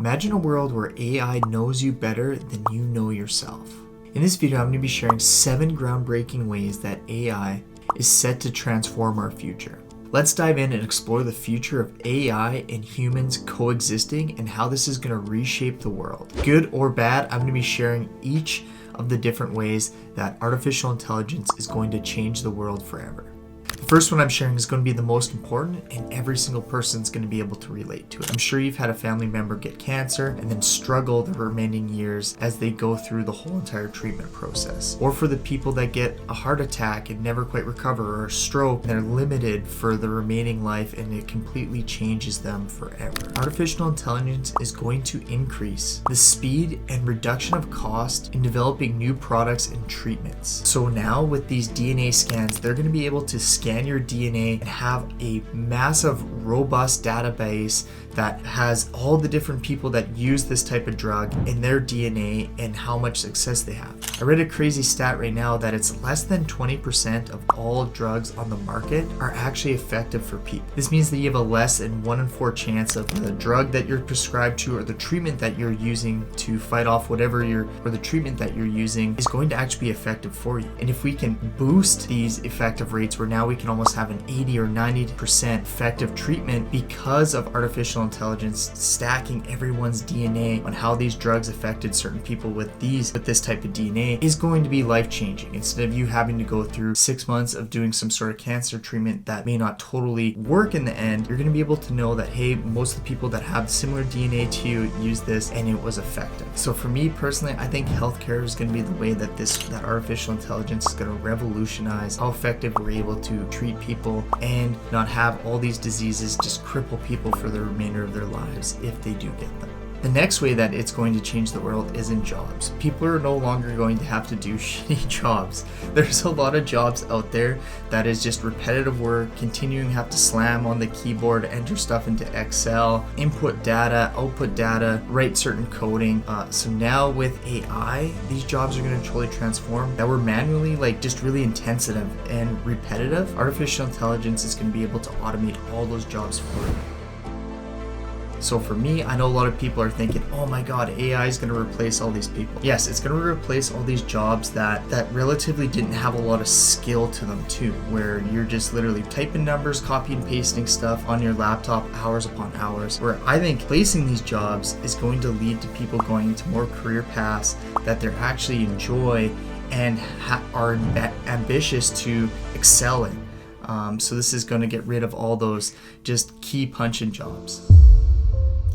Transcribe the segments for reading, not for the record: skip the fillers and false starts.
Imagine a world where AI knows you better than you know yourself. In this video, I'm going to be sharing 7 groundbreaking ways that AI is set to transform our future. Let's dive in and explore the future of AI and humans coexisting and how this is going to reshape the world. Good or bad, I'm going to be sharing each of the different ways that artificial intelligence is going to change the world forever. The first one I'm sharing is going to be the most important, and every single person is going to be able to relate to it. I'm sure you've had a family member get cancer and then struggle the remaining years as they go through the whole entire treatment process. Or for the people that get a heart attack and never quite recover, or a stroke, and they're limited for the remaining life and it completely changes them forever. Artificial intelligence is going to increase the speed and reduction of cost in developing new products and treatments. So now with these DNA scans, they're going to be able to scan your DNA and have a massive, robust database that has all the different people that use this type of drug in their DNA and how much success they have. I read a crazy stat right now that it's less than 20% of all drugs on the market are actually effective for people. This means that you have a less than 1 in 4 chance of the drug that you're prescribed to or the treatment that you're using to fight off or the treatment that you're using is going to actually be effective for you. And if we can boost these effective rates where now we can almost have an 80 or 90% effective treatment because of artificial intelligence stacking everyone's DNA on how these drugs affected certain people with this type of DNA is going to be life-changing. Instead of you having to go through 6 months of doing some sort of cancer treatment that may not totally work in the end, you're going to be able to know that, hey, most of the people that have similar DNA to you use this and it was effective. So for me personally, I think healthcare is going to be the way that that artificial intelligence is going to revolutionize how effective we're able to treat people and not have all these diseases just cripple people for the remainder of their lives if they do get them. The next way that it's going to change the world is in jobs. People are no longer going to have to do shitty jobs. There's a lot of jobs out there that is just repetitive work, continuing to have to slam on the keyboard, enter stuff into Excel, input data, output data, write certain coding. So now with AI, these jobs are going to truly transform that were manually just really intensive and repetitive. Artificial intelligence is going to be able to automate all those jobs for you. So for me, I know a lot of people are thinking, oh my God, AI is going to replace all these people. Yes, it's going to replace all these jobs that relatively didn't have a lot of skill to them too, where you're just literally typing numbers, copy and pasting stuff on your laptop hours upon hours, where I think placing these jobs is going to lead to people going into more career paths that they actually enjoy and are ambitious to excel in. So this is going to get rid of all those just key punch-in jobs.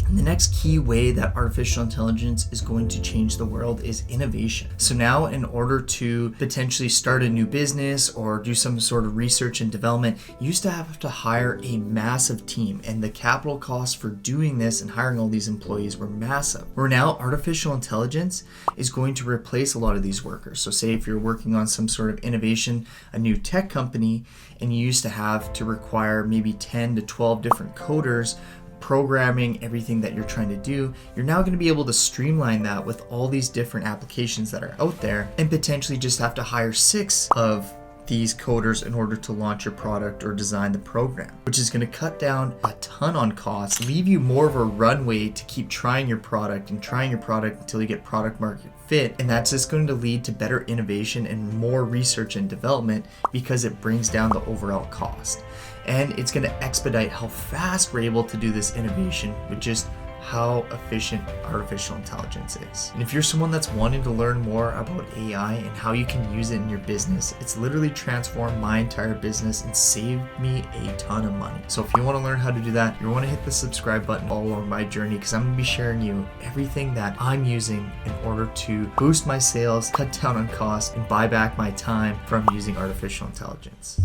And the next key way that artificial intelligence is going to change the world is innovation. So now in order to potentially start a new business or do some sort of research and development, you used to have to hire a massive team, and the capital costs for doing this and hiring all these employees were massive. Where now artificial intelligence is going to replace a lot of these workers. So say if you're working on some sort of innovation, a new tech company, and you used to have to require maybe 10 to 12 different coders programming everything that you're trying to do, you're now going to be able to streamline that with all these different applications that are out there and potentially just have to hire 6 of these coders in order to launch your product or design the program, which is going to cut down a ton on costs, leave you more of a runway to keep trying your product until you get product market fit. And that's just going to lead to better innovation and more research and development because it brings down the overall cost. And it's going to expedite how fast we're able to do this innovation with just how efficient artificial intelligence is. And if you're someone that's wanting to learn more about AI and how you can use it in your business, it's literally transformed my entire business and saved me a ton of money. So if you want to learn how to do that, you want to hit the subscribe button all along my journey, because I'm going to be sharing you everything that I'm using in order to boost my sales, cut down on costs, and buy back my time from using artificial intelligence.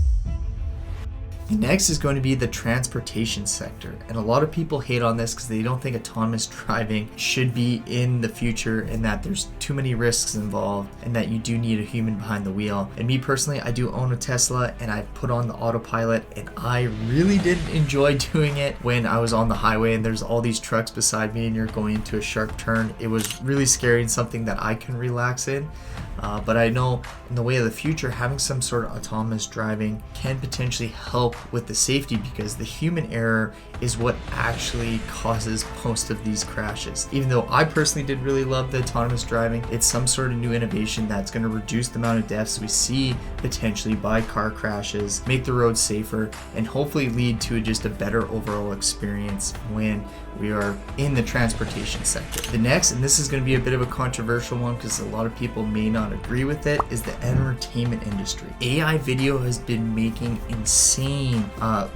Next is going to be the transportation sector. And a lot of people hate on this because they don't think autonomous driving should be in the future and that there's too many risks involved and that you do need a human behind the wheel. And me personally, I do own a Tesla and I put on the autopilot, and I really didn't enjoy doing it when I was on the highway and there's all these trucks beside me and you're going into a sharp turn. It was really scary and something that I can relax in. But I know in the way of the future, having some sort of autonomous driving can potentially help with the safety, because the human error is what actually causes most of these crashes. Even though I personally did really love the autonomous driving, it's some sort of new innovation that's going to reduce the amount of deaths we see potentially by car crashes, make the roads safer, and hopefully lead to just a better overall experience when we are in the transportation sector. The next, and this is going to be a bit of a controversial one because a lot of people may not agree with it, is the entertainment industry. AI video has been making insane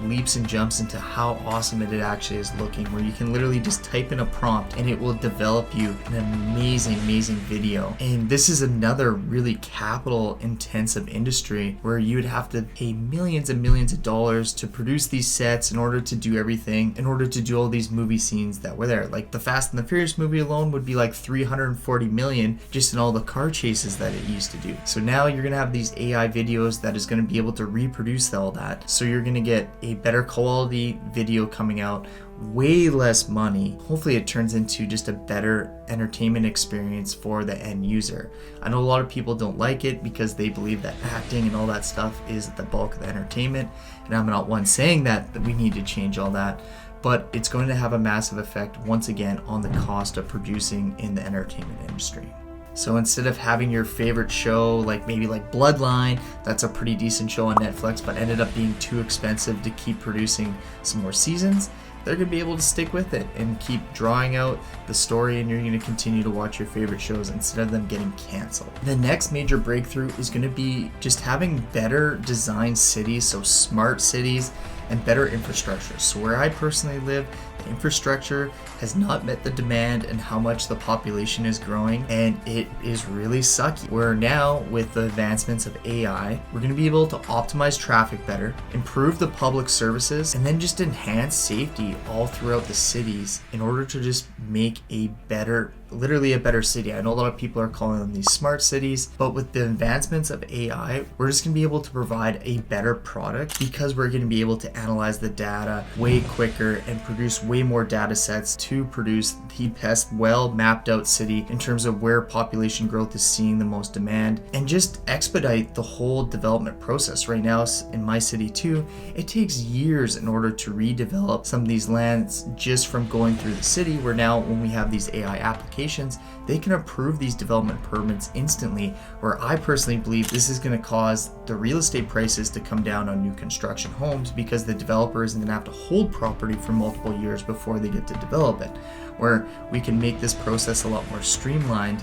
leaps and jumps into how awesome it actually is looking, where you can literally just type in a prompt and it will develop you an amazing video. And this is another really capital intensive industry where you would have to pay millions and millions of dollars to produce these sets in order to do everything, in order to do all these movie scenes that were there. Like the Fast and the Furious movie alone would be like 340 million just in all the car chases that it used to do. So now you're gonna have these AI videos that is gonna be able to reproduce all that. So you're gonna get a better quality video coming out, way less money. Hopefully it turns into just a better entertainment experience for the end user. I know a lot of people don't like it because they believe that acting and all that stuff is the bulk of the entertainment, and I'm not one saying that we need to change all that, but it's going to have a massive effect once again on the cost of producing in the entertainment industry. So instead of having your favorite show, like maybe like Bloodline, that's a pretty decent show on Netflix, but ended up being too expensive to keep producing some more seasons, they're going to be able to stick with it and keep drawing out the story, and you're going to continue to watch your favorite shows instead of them getting canceled. The next major breakthrough is going to be just having better designed cities, so smart cities and better infrastructure. So where I personally live, the infrastructure has not met the demand and how much the population is growing, and it is really sucky. Where now, with the advancements of AI, we're going to be able to optimize traffic better, improve the public services, and then just enhance safety all throughout the cities in order to just make a better, literally a better city. I know a lot of people are calling them these smart cities, but with the advancements of AI, we're just going to be able to provide a better product because we're going to be able to analyze the data way quicker and produce way more data sets to produce the best, well mapped out city in terms of where population growth is seeing the most demand, and just expedite the whole development process. Right now in my city too, it takes years in order to redevelop some of these lands just from going through the city, where now when we have these AI applications, they can approve these development permits instantly, where I personally believe this is going to cause the real estate prices to come down on new construction homes, because the developer isn't going to have to hold property for multiple years before they get to develop it, where we can make this process a lot more streamlined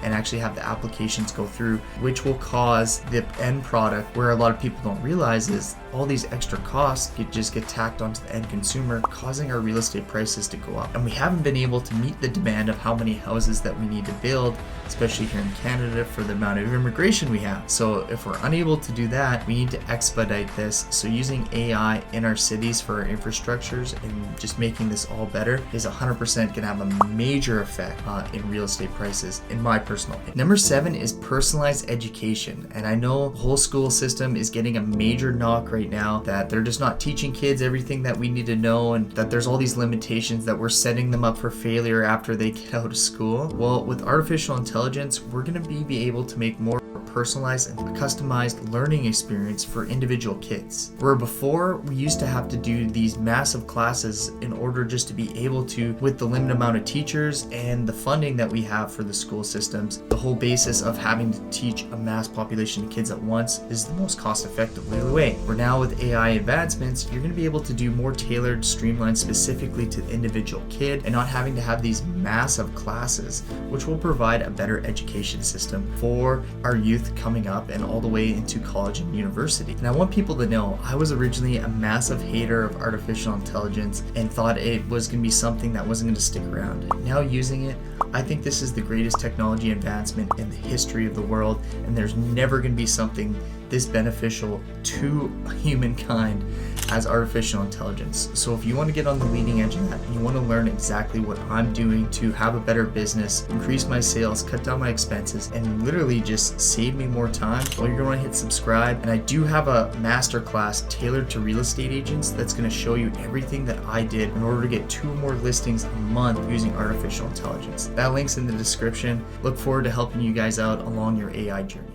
and actually have the applications go through, which will cause the end product, where a lot of people don't realize is all these extra costs just get tacked onto the end consumer, causing our real estate prices to go up. And we haven't been able to meet the demand of how many houses that we need to build, especially here in Canada, for the amount of immigration we have. So if we're unable to do that, we need to expedite this. So using AI in our cities for our infrastructures and just making this all better is 100% going to have a major effect in real estate prices, in my personal opinion. Number 7 is personalized education. And I know the whole school system is getting a major knock right now that they're just not teaching kids everything that we need to know, and that there's all these limitations that we're setting them up for failure after they get out of school. Well, with artificial intelligence, we're going to be able to make more personalized and customized learning experience for individual kids. Where before we used to have to do these massive classes in order just to be able to, with the limited amount of teachers and the funding that we have for the school systems, the whole basis of having to teach a mass population of kids at once is the most cost-effective way. Where now with AI advancements, you're going to be able to do more tailored, streamlined specifically to the individual kid, and not having to have these massive classes, which will provide a better education system for our youth coming up and all the way into college and university. And I want people to know, I was originally a massive hater of artificial intelligence and thought it was going to be something that wasn't going to stick around. Now using it, I think this is the greatest technology advancement in the history of the world, and there's never going to be something this beneficial to humankind as artificial intelligence. So if you want to get on the leading edge of that and you want to learn exactly what I'm doing to have a better business, increase my sales, cut down my expenses, and literally just save me more time, well, you're going to hit subscribe. And I do have a masterclass tailored to real estate agents that's going to show you everything that I did in order to get 2 more listings a month using artificial intelligence. That link's in the description. Look forward to helping you guys out along your AI journey.